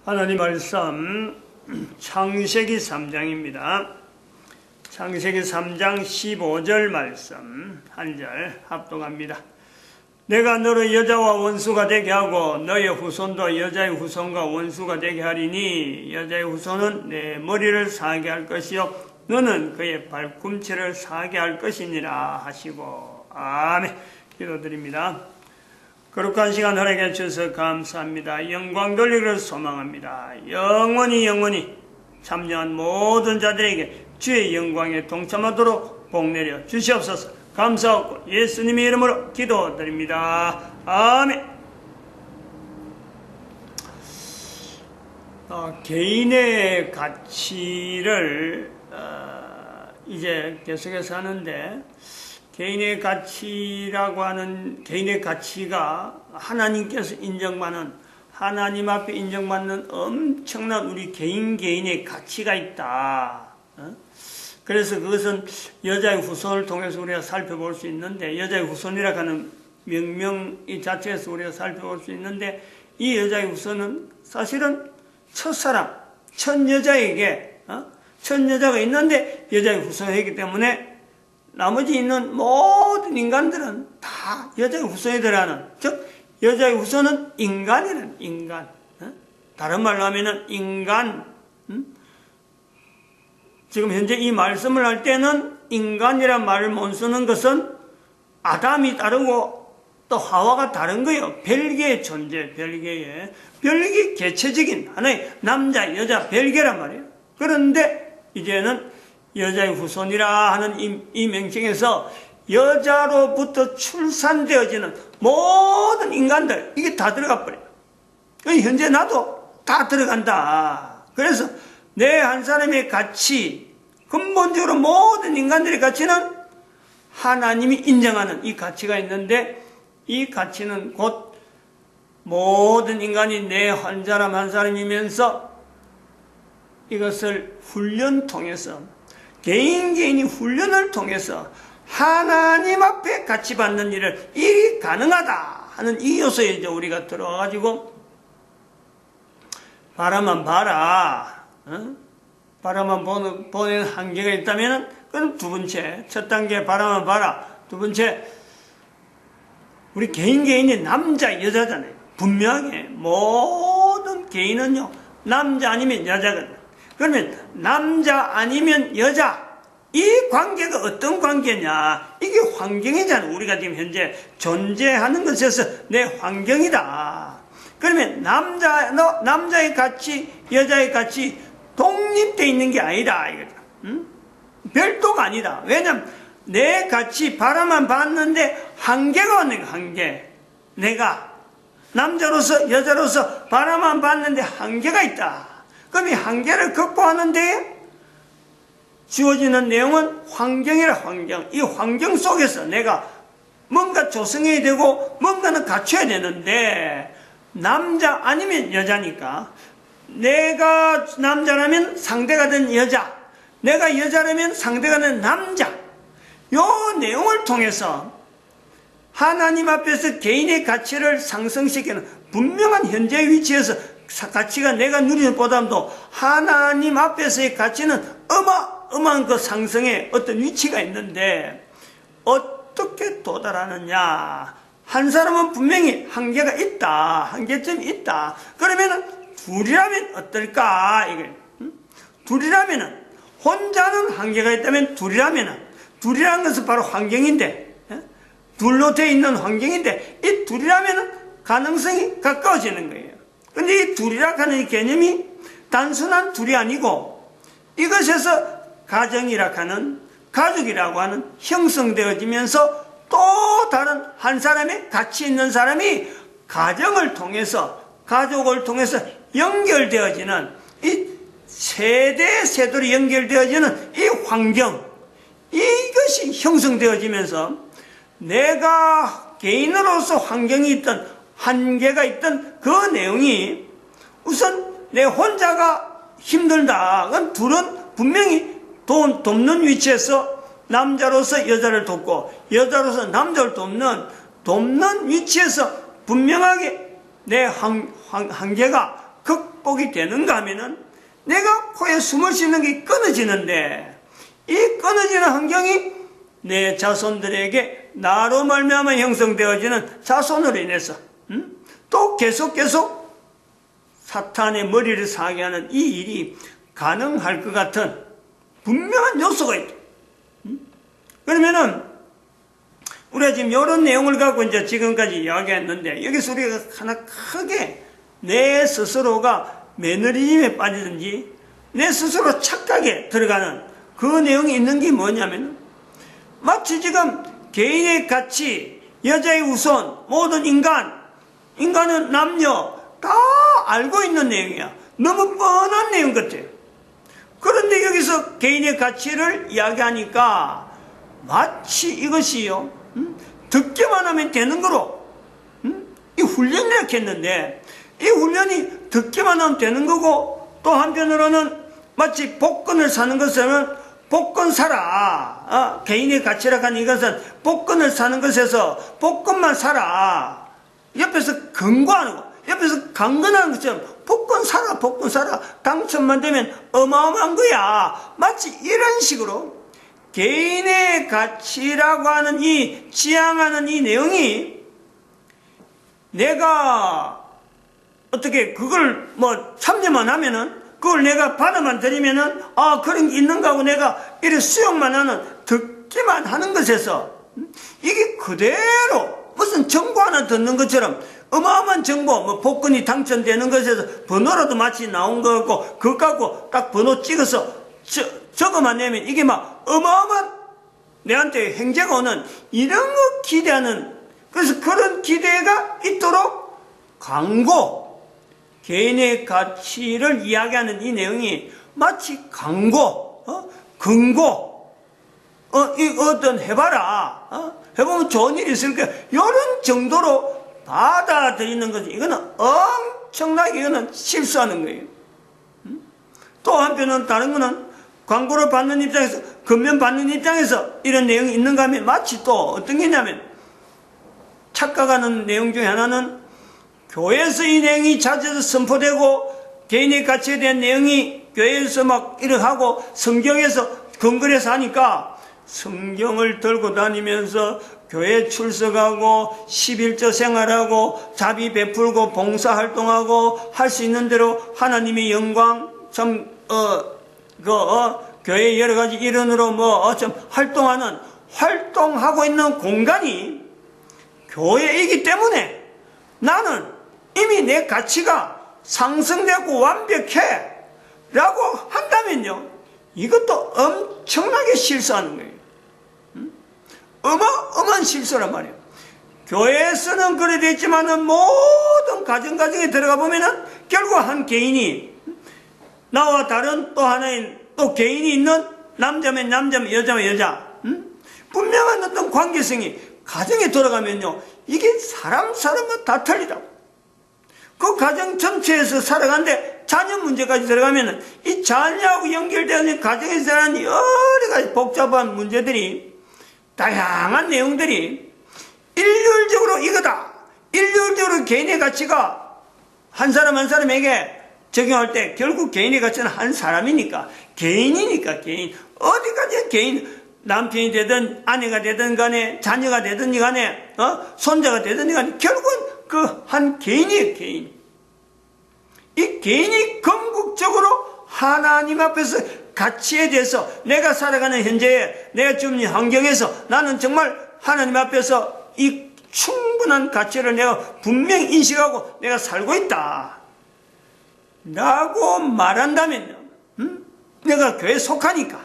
하나님 말씀 창세기 3장입니다. 창세기 3장 15절 말씀 한 절 합독합니다. 내가 너를 여자와 원수가 되게 하고 너의 후손도 여자의 후손과 원수가 되게 하리니 여자의 후손은 내 머리를 상하게 할 것이요 너는 그의 발꿈치를 상하게 할 것이니라 하시고 아멘. 기도드립니다. 거룩한 시간 허락해 주셔서 감사합니다. 영광 돌리기를 소망합니다. 영원히 참여한 모든 자들에게 주의 영광에 동참하도록 복내려 주시옵소서. 감사하고 예수님의 이름으로 기도드립니다. 아멘. 개인의 가치를 이제 계속해서 하는데, 개인의 가치라고 하는 개인의 가치가 하나님께서 인정받는, 하나님 앞에 인정받는 엄청난 우리 개인의 가치가 있다. 그래서 그것은 여자의 후손을 통해서 우리가 살펴볼 수 있는데, 여자의 후손이라고 하는 명명 이 자체에서 우리가 살펴볼 수 있는데, 이 여자의 후손은 사실은 첫사람, 첫 여자에게 첫 여자가 있는데 여자의 후손이기 때문에 나머지 있는 모든 인간들은 다 여자의 후손이더라는, 즉 여자의 후손은 인간이라는, 인간. 다른 말로 하면은 인간. 지금 현재 이 말씀을 할 때는 인간이란 말을 못 쓰는 것은 아담이 다르고 또 하와가 다른 거예요. 별개의 존재, 별개 개체적인 하나의 남자, 여자, 별개란 말이에요. 그런데 이제는 여자의 후손이라 하는 이 명칭에서 여자로부터 출산되어지는 모든 인간들, 이게 다 들어가 버려요. 현재 나도 다 들어간다. 그래서 내 한 사람의 가치, 근본적으로 모든 인간들의 가치는 하나님이 인정하는 이 가치가 있는데, 이 가치는 곧 모든 인간이 내 한 사람 한 사람이면서 이것을 훈련 통해서, 개인이 훈련을 통해서 하나님 앞에 가치 받는 일을 일이 가능하다 하는 이 요소에 이제 우리가 들어와가지고 바라만 봐라, 바라만 보는 한계가 있다면 그럼 두 번째, 첫 단계 바라만 봐라. 두 번째, 우리 개인이 남자 여자잖아요. 분명하게 모든 개인은요 남자 아니면 여자거든. 그러면 남자 아니면 여자, 이 관계가 어떤 관계냐, 이게 환경이잖아. 우리가 지금 현재 존재하는 것에서 내 환경이다. 그러면 남자의 가치, 여자의 가치 독립되어 있는 게 아니다 이거죠. 별도가 아니다. 왜냐면 내 가치 바라만 봤는데 한계가 없는 거야. 한계. 내가 남자로서 여자로서 바라만 봤는데 한계가 있다. 그럼 이 한계를 극복하는데 주어지는 내용은 환경이라. 환경. 이 환경 속에서 내가 뭔가 조성해야 되고 뭔가는 갖춰야 되는데, 남자 아니면 여자니까, 내가 남자라면 상대가 된 여자, 내가 여자라면 상대가 된 남자, 요 내용을 통해서 하나님 앞에서 개인의 가치를 상승시키는 분명한 현재의 위치에서 가치가 내가 누리는 것보다도 하나님 앞에서의 가치는 어마어마한 그 상승의 어떤 위치가 있는데, 어떻게 도달하느냐. 한 사람은 분명히 한계가 있다. 한계점이 있다. 그러면은 둘이라면 어떨까? 이게. 둘이라면은, 혼자는 한계가 있다면 둘이라는 것은 바로 환경인데, 둘로 되어 있는 환경인데, 이 둘이라면은 가능성이 가까워지는 거예요. 근데 이 둘이라고 하는 이 개념이 단순한 둘이 아니고, 이것에서 가정이라고 하는, 가족이라고 하는 형성되어지면서 또 다른 한 사람의 가치 있는 사람이 가정을 통해서, 가족을 통해서 연결되어지는, 이 세대로 연결되어지는 이 환경, 이것이 형성되어지면서 내가 개인으로서 환경이 있던, 한계가 있던 그 내용이, 우선 내 혼자가 힘들다. 그건 둘은 분명히 돕는 위치에서 남자로서 여자를 돕고 여자로서 남자를 돕는 위치에서 분명하게 내 한계가 극복이 되는가 하면은 내가 코에 숨을 쉬는 게 끊어지는데, 이 끊어지는 환경이 내 자손들에게 나로 말미암아 형성되어지는 자손으로 인해서 또 계속 사탄의 머리를 상하게 하는 이 일이 가능할 것 같은 분명한 요소가 있다. 그러면은 우리가 지금 이런 내용을 갖고 이제 지금까지 이야기했는데, 여기서 우리가 하나 크게 내 스스로가 매너리즘에 빠지든지 내 스스로 착각에 들어가는 그 내용이 있는 게 뭐냐면, 마치 지금 개인의 가치, 여자의 우선, 모든 인간은 남녀 다 알고 있는 내용이야. 너무 뻔한 내용 같아요. 그런데 여기서 개인의 가치를 이야기하니까 마치 이것이요, 듣기만 하면 되는 거로, 이 훈련이라고 했는데, 이 훈련이 듣기만 하면 되는 거고, 또 한편으로는 마치 복권을 사는 것은 복권 사라. 개인의 가치라고 하는 이것은 복권을 사는 것에서 복권만 사라. 옆에서 경고하는 거, 옆에서 강건하는 것처럼 복권 사라. 당첨만 되면 어마어마한 거야. 마치 이런 식으로 개인의 가치라고 하는 이 지향하는 이 내용이, 내가 어떻게 그걸 뭐 참여만 하면은, 그걸 내가 받아만 드리면은, 그런 게 있는가 하고 내가 이렇게 수용만 하는, 듣기만 하는 것에서 이게 그대로 무슨 정보 하나 듣는 것처럼 어마어마한 정보, 뭐 복권이 당첨되는 것에서 번호라도 마치 나온 거 같고, 그거 갖고 딱 번호 찍어서 적어만 내면 이게 막 어마어마한 내한테 행제가 오는 이런 거 기대하는, 그래서 그런 기대가 있도록 광고, 개인의 가치를 이야기하는 이 내용이 마치 광고, 근고, 어떤 해봐라, 해보면 좋은 일이 있을 거야, 이런 정도로 받아들이는 거지. 이거는 엄청나게, 이거는 실수하는 거예요. 또 한편은 다른 거는 광고를 받는 입장에서, 금면 받는 입장에서 이런 내용이 있는가 하면 마치 또 어떤 게 있냐면, 착각하는 내용 중에 하나는 교회에서 이 내용이 자주 선포되고 개인의 가치에 대한 내용이 교회에서 막 이렇게 하고 성경에서 근거해서 하니까 성경을 들고 다니면서 교회 출석하고 11조 생활하고 자비 베풀고 봉사활동하고 할 수 있는 대로 하나님의 영광 참 교회 여러 가지 일원으로 좀 활동하고 있는 공간이 교회이기 때문에 나는 이미 내 가치가 상승되고 완벽해 라고 한다면요, 이것도 엄청나게 실수하는 거예요. 어마어마한 실수란 말이에요. 교회에서는 그래 됐지만은 모든 가정에 들어가 보면은 결국 한 개인이, 나와 다른 또 하나인 또 개인이 있는, 남자면 남자면 여자면 여자, 분명한 어떤 관계성이 가정에 들어가면요, 이게 사람은 다 틀리다. 그 가정 전체에서 살아가는데 자녀 문제까지 들어가면은 이 자녀하고 연결되는 가정에서 살아가는 여러 가지 복잡한 문제들이, 다양한 내용들이 일률적으로 이거다. 일률적으로 개인의 가치가 한 사람 한 사람에게 적용할 때 결국 개인의 가치는 한 사람이니까, 개인이니까, 개인. 어디까지 개인, 남편이 되든 아내가 되든 간에, 자녀가 되든 간에, 손자가 되든 간에 결국은 그 한 개인이에요, 개인. 이 개인이 궁극적으로 하나님 앞에서 가치에 대해서, 내가 살아가는 현재에, 내가 지금 이 환경에서 나는 정말 하나님 앞에서 이 충분한 가치를 내가 분명히 인식하고 내가 살고 있다 라고 말한다면요, 내가 교회에 속하니까,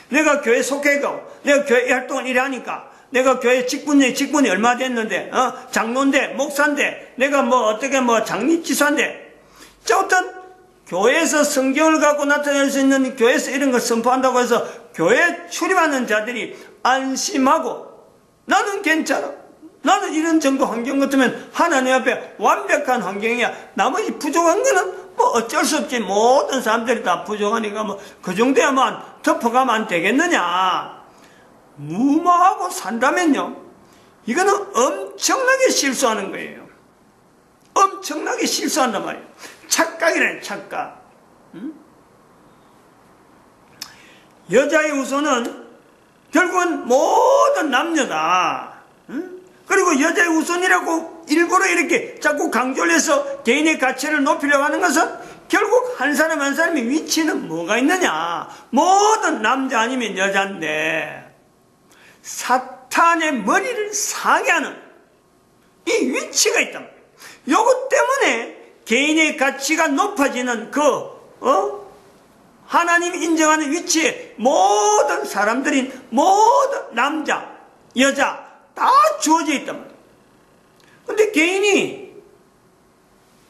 내가 교회에 속해가고, 내가 교회 활동을 이래 하니까, 내가 교회 직분이 얼마 됐는데, 장로인데, 목사인데, 내가 어떻게 장립지사인데, 어떤 교회에서 성경을 갖고 나타낼 수 있는, 교회에서 이런 걸 선포한다고 해서 교회에 출입하는 자들이 안심하고, 나는 괜찮아, 나는 이런 정도 환경 같으면 하나님 앞에 완벽한 환경이야, 나머지 부족한 거는 어쩔 수 없지, 모든 사람들이 다 부족하니까 그 정도야만 덮어가면 안 되겠느냐, 무마하고 산다면요, 이거는 엄청나게 실수하는 거예요. 엄청나게 실수한단 말이에요. 착각이라는 착각. 여자의 우선은 결국은 모든 남녀다. 그리고 여자의 우선이라고 일부러 이렇게 자꾸 강조를 해서 개인의 가치를 높이려고 하는 것은 결국 한 사람 한 사람의 위치는 뭐가 있느냐. 모든 남자 아니면 여자인데 사탄의 머리를 상하게 하는 이 위치가 있단 말이에요. 요것 때문에 개인의 가치가 높아지는 하나님이 인정하는 위치에 모든 사람들인 모든 남자, 여자 다 주어져 있단 말이에요. 근데 개인이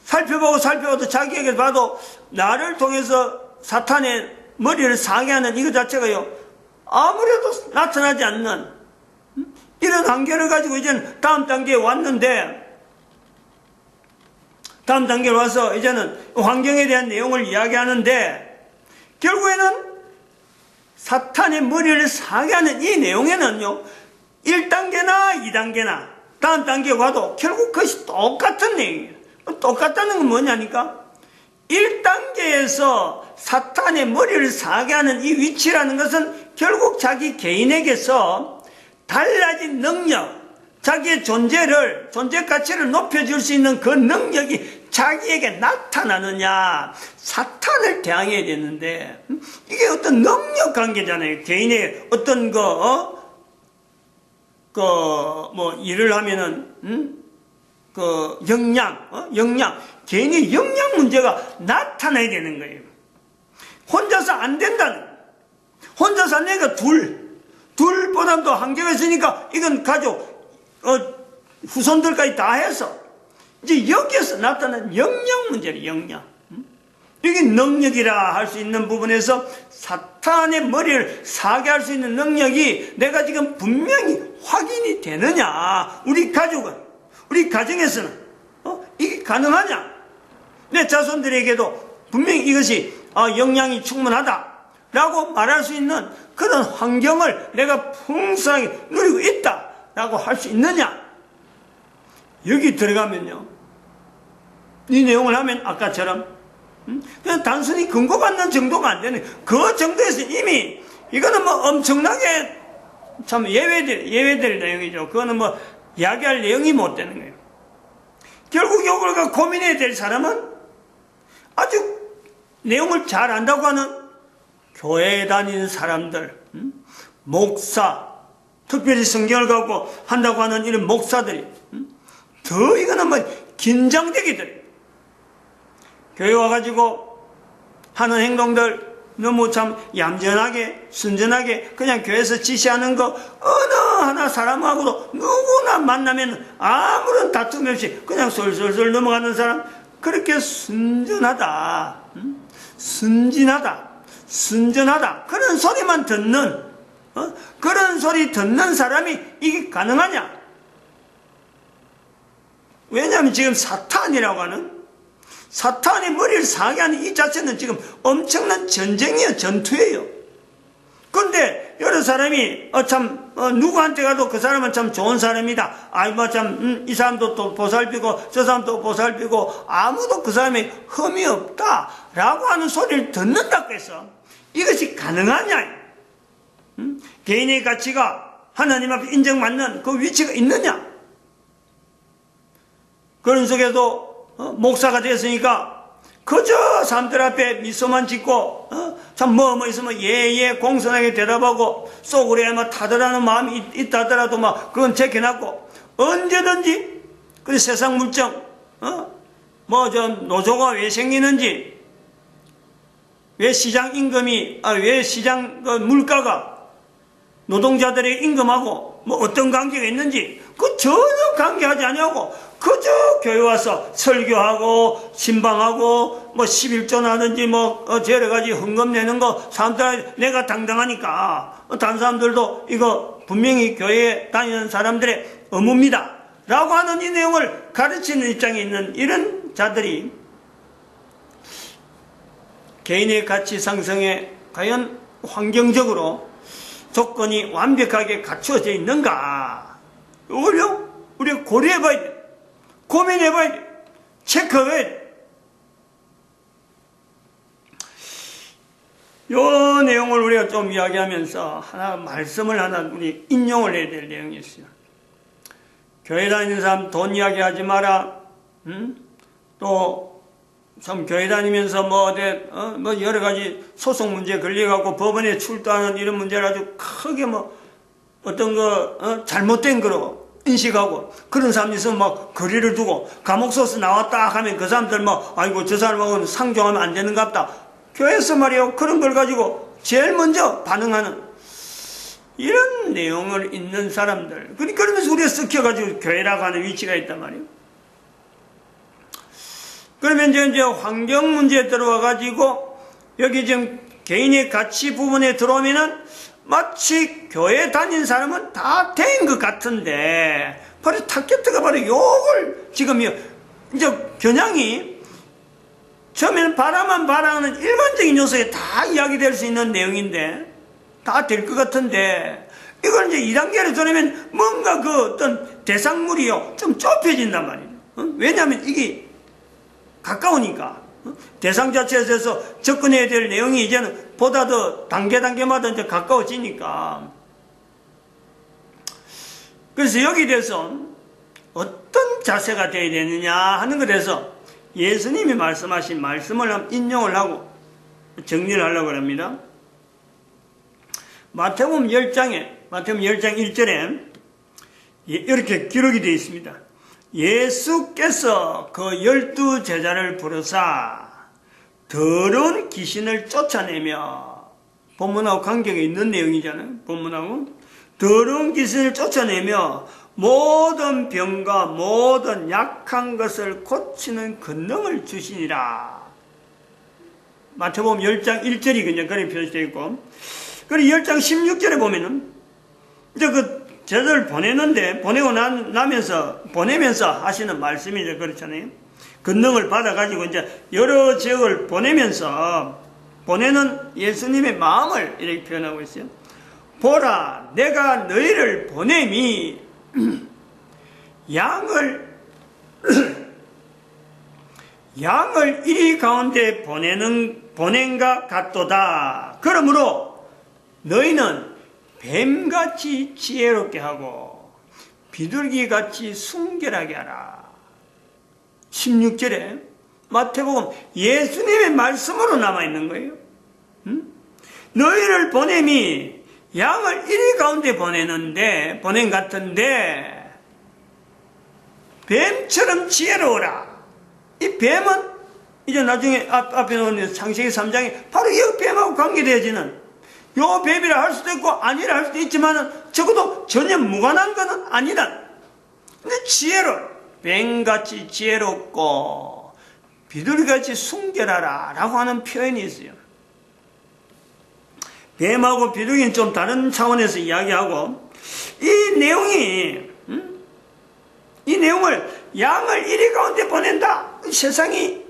살펴봐도 자기에게 봐도 나를 통해서 사탄의 머리를 상하게 하는 이거 자체가요, 아무래도 나타나지 않는 이런 한계를 가지고 이제는 다음 단계에 왔는데, 다음 단계에 와서 이제는 환경에 대한 내용을 이야기하는데, 결국에는 사탄의 머리를 상하게 하는 이 내용에는요, 1단계나 2단계나 다음 단계에 와도 결국 그것이 똑같은 내용이에요. 똑같다는 건 뭐냐니까? 1단계에서 사탄의 머리를 상하게 하는 이 위치라는 것은 결국 자기 개인에게서 달라진 능력, 자기의 존재 가치를 높여줄 수 있는 그 능력이 자기에게 나타나느냐, 사탄을 대항해야 되는데, 이게 어떤 능력 관계잖아요. 개인의 어떤 일을 하면은, 역량, 개인의 역량 문제가 나타나야 되는 거예요. 혼자서 안 된다는 거예요. 혼자서 안 되니까 둘보다도 한계가 있으니까 이건 가족, 후손들까지 다 해서 이제 여기에서 나타나는 역량 문제를 역량. 이게 능력이라 할 수 있는 부분에서 사탄의 머리를 사게 할 수 있는 능력이 내가 지금 분명히 확인이 되느냐. 우리 가정에서는 이게 가능하냐. 내 자손들에게도 분명히 이것이 역량이 충분하다라고 말할 수 있는 그런 환경을 내가 풍성하게 누리고 있다라고 할 수 있느냐. 여기 들어가면요, 이 내용을 하면 아까처럼 그냥 단순히 근거받는 정도가 안 되는, 그 정도에서 이미 이거는 뭐 엄청나게 참 예외될 내용이죠. 그거는 뭐 이야기할 내용이 못 되는 거예요. 결국 이걸 고민해야 될 사람은 아주 내용을 잘 안다고 하는 교회에 다니는 사람들, 목사, 특별히 성경을 갖고 한다고 하는 이런 목사들이 더 이거는 뭐 긴장되게 돼요. 교회 와가지고 하는 행동들 너무 참 얌전하게 순전하게 그냥 교회에서 지시하는 거 어느 하나 사람하고도 누구나 만나면 아무런 다툼 없이 그냥 솔솔솔 넘어가는 사람, 그렇게 순전하다, 순전하다 그런 소리만 듣는 그런 소리 듣는 사람이 이게 가능하냐? 왜냐하면 지금 사탄이라고 하는, 사탄이 머리를 상하게 하는 이 자체는 지금 엄청난 전쟁이에요. 전투예요. 그런데 여러 사람이 누구한테 가도 그 사람은 참 좋은 사람이다, 이 사람도 또 보살피고 저 사람도 보살피고 아무도 그 사람이 흠이 없다 라고 하는 소리를 듣는다고 해서 이것이 가능하냐. 개인의 가치가 하나님 앞에 인정받는 그 위치가 있느냐. 그런 속에도 목사가 됐으니까 그저 사람들 앞에 미소만 짓고 참 뭐 있으면 예예 공손하게 대답하고 속으로 막 타들하는 마음이 있다 하더라도 막 그건 제껴놨고 언제든지 그 세상 물정 노조가 왜 생기는지, 왜 시장 임금이 왜 시장 물가가 노동자들의 임금하고 뭐 어떤 관계가 있는지 그 전혀 관계하지 않냐고 그저 교회 와서 설교하고 신방하고 뭐 11조 나든지 뭐 여러 가지 헌금 내는 거 사람들 내가 당당하니까 다른 사람들도 이거 분명히 교회에 다니는 사람들의 의무입니다 라고 하는 이 내용을 가르치는 입장에 있는 이런 자들이 개인의 가치 상승에 과연 환경적으로 조건이 완벽하게 갖추어져 있는가, 이걸요 우리가 고려해봐야 돼. 고민해봐야 돼. 체크해봐야 돼. 요 내용을 우리가 좀 이야기하면서 말씀을 하나 우리 인용을 해야 될 내용이 있어요. 교회 다니는 사람 돈 이야기하지 마라. 또 참 교회 다니면서 뭐 여러 가지 소송 문제 걸려갖고 법원에 출두하는 이런 문제를 아주 크게 뭐 어떤 거 잘못된 거로 인식하고 그런 사람 있으면 막 거리를 두고 감옥 소스 나왔다 하면 그 사람들 뭐 아이고 저 사람하고는 상종하면 안 되는갑다. 교회에서 말이요 그런 걸 가지고 제일 먼저 반응하는 이런 내용을 읽는 사람들. 그러면서 우리가 섞여가지고 교회라고 하는 위치가 있단 말이에요. 그러면 이제 환경 문제에 들어와가지고 여기 지금 개인의 가치 부분에 들어오면은 마치 교회 다닌 사람은 다 된 것 같은데 바로 타겟트가 바로 요걸 지금 이제 겨냥이 처음에는 바라만 바라는 일반적인 요소에 다 이야기될 수 있는 내용인데 다 될 것 같은데 이걸 이제 2단계로 들으면 뭔가 그 어떤 대상물이요 좀 좁혀진단 말이에요. 왜냐하면 이게 가까우니까 대상 자체에서 접근해야 될 내용이 이제는 보다 더 단계마다 이제 가까워지니까. 그래서 여기에 대해서 어떤 자세가 되어야 되느냐 하는 것에서 예수님이 말씀하신 말씀을 인용을 하고 정리를 하려고 합니다. 마태복음 10장 1절에 이렇게 기록이 되어 있습니다. 예수께서 그 12 제자를 부르사 더러운 귀신을 쫓아내며, 본문하고 관계가 있는 내용이잖아요. 본문하고 더러운 귀신을 쫓아내며 모든 병과 모든 약한 것을 고치는 권능을 주시니라. 마태복음 10장 1절이 그냥 그렇게 표시되어 있고, 그리고 10장 16절에 보면은 이제 그 제자를 보내면서 하시는 말씀이 이제 그렇잖아요. 권능을 받아가지고 이제 여러 지역을 보내면서 보내는 예수님의 마음을 이렇게 표현하고 있어요. 보라, 내가 너희를 보냄이 양을 이리 가운데 보낸가 같도다. 그러므로 너희는 뱀같이 지혜롭게 하고 비둘기같이 순결하게 하라. 16절에 마태복음 예수님의 말씀으로 남아있는 거예요. 너희를 보냄이 양을 이리 가운데 보낸 같은데 뱀처럼 지혜로워라. 이 뱀은 이제 나중에 앞에 나오는 창세기 3장에 바로 이 뱀하고 관계되어지는 요 뱀이라 할 수도 있고 아니라 할 수도 있지만 적어도 전혀 무관한 것은 아니다. 근데 뱀같이 지혜롭고 비둘기같이 순결하라 라고 하는 표현이 있어요. 뱀하고 비둘기는 좀 다른 차원에서 이야기하고, 이 내용을 양을 이리 가운데 보낸다. 세상이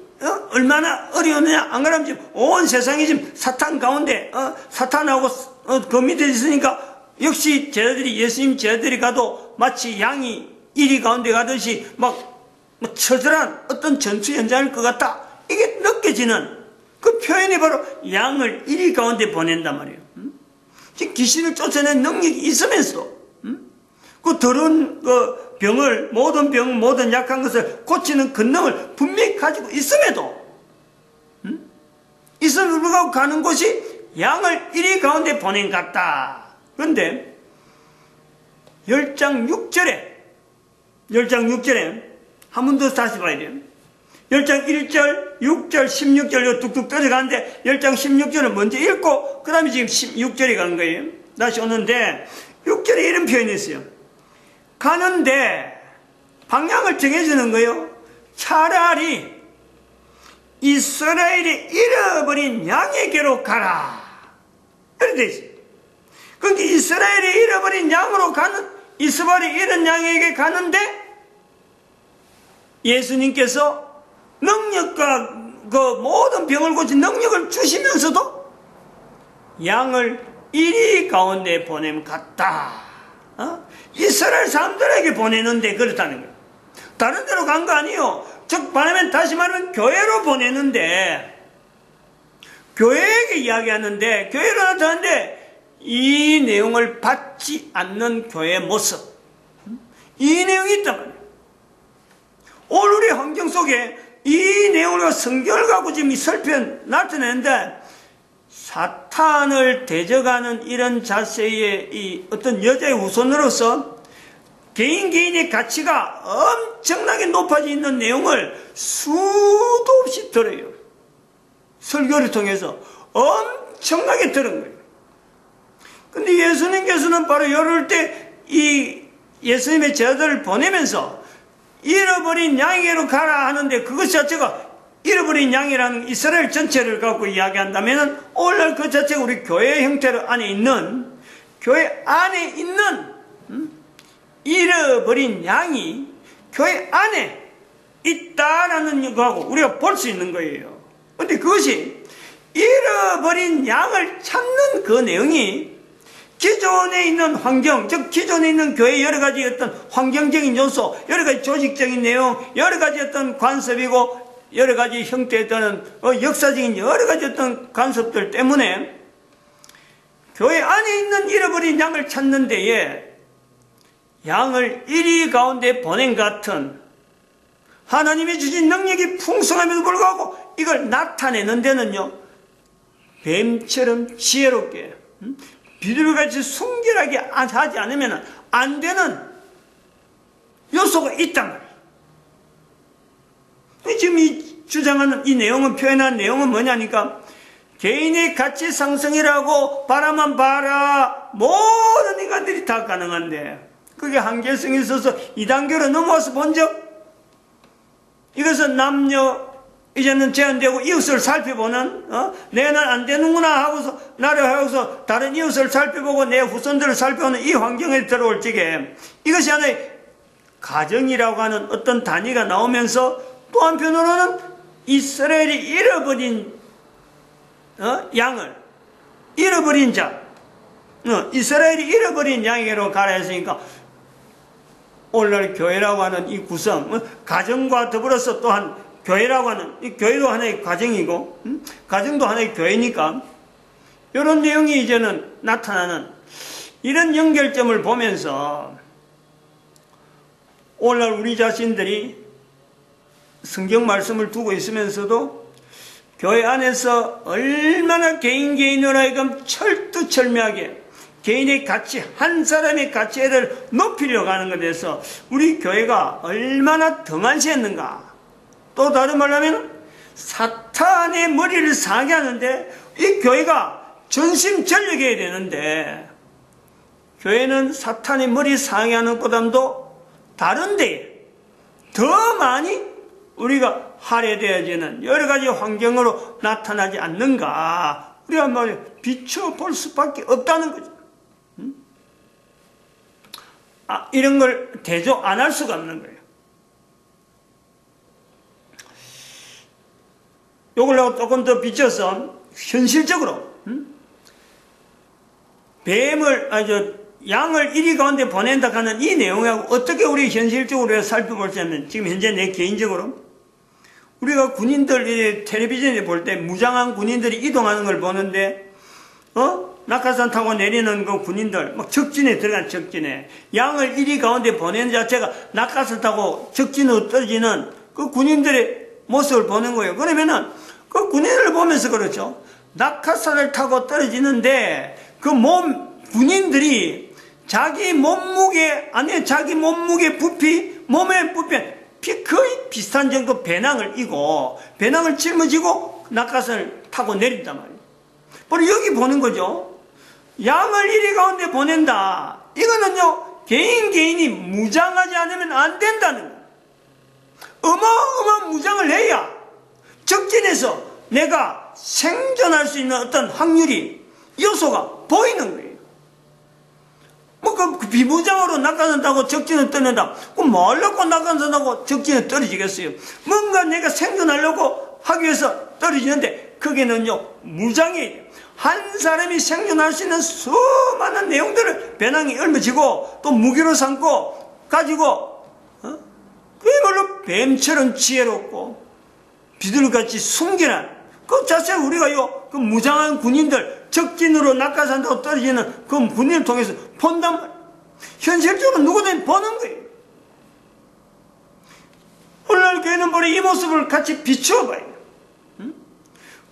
얼마나 어려우느냐. 안 그러면 지금 온 세상이 지금 사탄 가운데 사탄하고 그 밑에 있으니까 역시 예수님 제자들이 가도 마치 양이 이리 가운데 가듯이 막 처절한 어떤 전투 현장일 것 같다. 이게 느껴지는 그 표현이 바로 양을 이리 가운데 보낸단 말이에요. 지금 귀신을 쫓아내는 능력이 있으면서 그 더러운 그 병을, 모든 병, 모든 약한 것을 고치는 권능을 분명히 가지고 있음에도 있음을 불구하고 가는 곳이 양을 이리 가운데 보낸 것 같다. 그런데 10장 6절에 한 번 더 다시 봐야 돼요. 10장 1절, 6절, 16절 뚝뚝 떨어가는데 10장 16절을 먼저 읽고 그 다음에 지금 16절에 간 거예요. 다시 오는데 6절에 이런 표현이 있어요. 가는데 방향을 정해주는 거예요. 차라리 이스라엘이 잃어버린 양에게로 가라. 이렇게 돼 있어요. 그러니까 이스라엘이 잃어버린 양으로 이스라엘이 잃은 양에게 가는데 예수님께서 능력과 그 모든 병을 고친 능력을 주시면서도 양을 이리 가운데 보냄 같다. 이스라엘 사람들에게 보내는데 그렇다는 거예요. 다른 데로 간 거 아니에요. 즉 말하면 다시 말하면 교회로 보내는데 교회에게 이야기하는데, 교회로 나타나는데 이 내용을 받지 않는 교회의 모습, 이 내용이 있단 말이에요. 오늘 우리 환경 속에 이 내용을 성경을 갖고 지금 살펴 나타내는데, 사탄을 대적하는 이런 자세의 이 어떤 여자의 후손으로서 개인의 가치가 엄청나게 높아져 있는 내용을 수도 없이 들어요. 설교를 통해서 엄청나게 들은 거예요. 근데 예수님께서는 바로 이럴 때 이 예수님의 제자들을 보내면서 잃어버린 양에게로 가라 하는데, 그것 자체가 잃어버린 양이라는 이스라엘 전체를 갖고 이야기한다면 오늘날 그 자체가 우리 교회 형태로 안에 있는, 교회 안에 있는 잃어버린 양이 교회 안에 있다라는 거하고 우리가 볼 수 있는 거예요. 그런데 그것이 잃어버린 양을 찾는 그 내용이 기존에 있는 환경, 즉 기존에 있는 교회의 여러 가지 어떤 환경적인 요소, 여러 가지 조직적인 내용, 여러 가지 어떤 관습이고 여러 가지 형태에 따른 역사적인 여러 가지 어떤 간섭들 때문에 교회 안에 있는 잃어버린 양을 찾는 데에 양을 이리 가운데 보낸 같은 하나님이 주신 능력이 풍성함에도 불구하고 이걸 나타내는 데는요, 뱀처럼 지혜롭게 비둘기같이 순결하게 하지 않으면 안 되는 요소가 있단 말이에요. 지금 이 주장하는 이 내용은, 표현한 내용은 뭐냐니까, 개인의 가치 상승이라고 바라만 봐라, 모든 인간들이 다 가능한데 그게 한계성이 있어서 2단계로 넘어와서 본 적, 이것은 남녀 이제는 제한되고 이웃을 살펴보는, 내는 안 되는구나 하고서 나를 하고서 다른 이웃을 살펴보고 내 후손들을 살펴보는 이 환경에 들어올 적에 이것이 하나의 가정이라고 하는 어떤 단위가 나오면서, 또 한편으로는 이스라엘이 잃어버린 양을, 잃어버린 자, 이스라엘이 잃어버린 양에게로 가라 했으니까 오늘날 교회라고 하는 이 구성, 가정과 더불어서 또한 교회라고 하는, 이 교회도 하나의 가정이고 가정도 하나의 교회니까 이런 내용이 이제는 나타나는 이런 연결점을 보면서 오늘날 우리 자신들이 성경 말씀을 두고 있으면서도 교회 안에서 얼마나 개인으로 하여금 철두철미하게 개인의 가치, 한 사람의 가치를 높이려고 하는 것에 대해서 우리 교회가 얼마나 등한시했는가. 또 다른 말로 하면 사탄의 머리를 상하게 하는데 이 교회가 전심전력해야 되는데, 교회는 사탄의 머리 상하게 하는 것보다도 다른데 더 많이 우리가 할애되어지는 여러 가지 환경으로 나타나지 않는가, 우리가 한번 비춰볼 수밖에 없다는 거죠. 이런 걸 대조 안 할 수가 없는 거예요. 이걸 조금 더 비춰서 현실적으로 양을 이리 가운데 보낸다 하는 이 내용하고 어떻게 우리 현실적으로 살펴볼 수 있냐면, 지금 현재 내 개인적으로 우리가 군인들 텔레비전에 볼 때 무장한 군인들이 이동하는 걸 보는데, 낙하산 타고 내리는 그 군인들, 막 적진에 들어간 적진에 양을 이리 가운데 보내는 자체가 낙하산 타고 적진으로 떨어지는 그 군인들의 모습을 보는 거예요. 그러면은 그 군인을 보면서 그렇죠. 낙하산을 타고 떨어지는데 그 군인들이 자기 몸무게 안에 자기 몸무게 부피, 몸의 부피 거의 비슷한 정도 배낭을 이고 배낭을 짊어지고 낙하산을 타고 내린단 말이에요. 바로 여기 보는 거죠. 양을 이리 가운데 보낸다. 이거는요, 개인이 무장하지 않으면 안 된다는 거예요. 어마어마한 무장을 해야 적진에서 내가 생존할 수 있는 어떤 확률이, 요소가 보이는 거예요. 그 비무장으로 낙하산 타고 적진을 떠낸다. 그럼 뭐 하려고 낙하산 타고 적진에 떨어지겠어요? 뭔가 내가 생존하려고 하기 위해서 떨어지는데, 거기는요, 무장이에요. 한 사람이 생존할 수 있는 수많은 내용들을 배낭에 짊어지고 또 무기로 삼고 가지고, 그야말로 뱀처럼 지혜롭고 비둘기같이 순결한 그 자체 우리가요, 그 무장한 군인들, 적진으로 낙하산다고 떨어지는 그 군인을 통해서 본단 말이에요. 현실적으로 누구든 보는 거예요. 오늘날 교회는 우리 이 모습을 같이 비추어 봐요.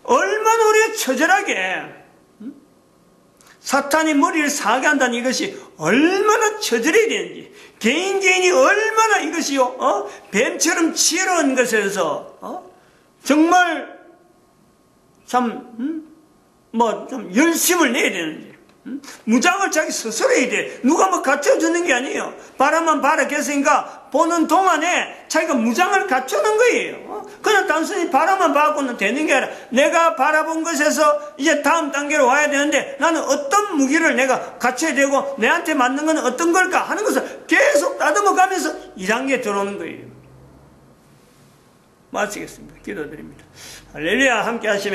얼마나 우리가 처절하게 사탄이 머리를 상하게 한다는 이것이 얼마나 처절해야 되는지, 개인이 얼마나 이것이요, 뱀처럼 치열한 것에서 정말 좀 열심을 내야 되는지, 무장을 자기 스스로 해야 돼. 누가 뭐 갖춰주는 게 아니에요. 바라만 바라겠으니까 보는 동안에 자기가 무장을 갖추는 거예요. 그냥 단순히 바라만 봐고는 되는 게 아니라 내가 바라본 것에서 이제 다음 단계로 와야 되는데 나는 어떤 무기를 내가 갖춰야 되고 내한테 맞는 건 어떤 걸까 하는 것을 계속 다듬어 가면서 2단계에 들어오는 거예요. 마치겠습니다. 기도드립니다. 할렐루야. 함께 하시면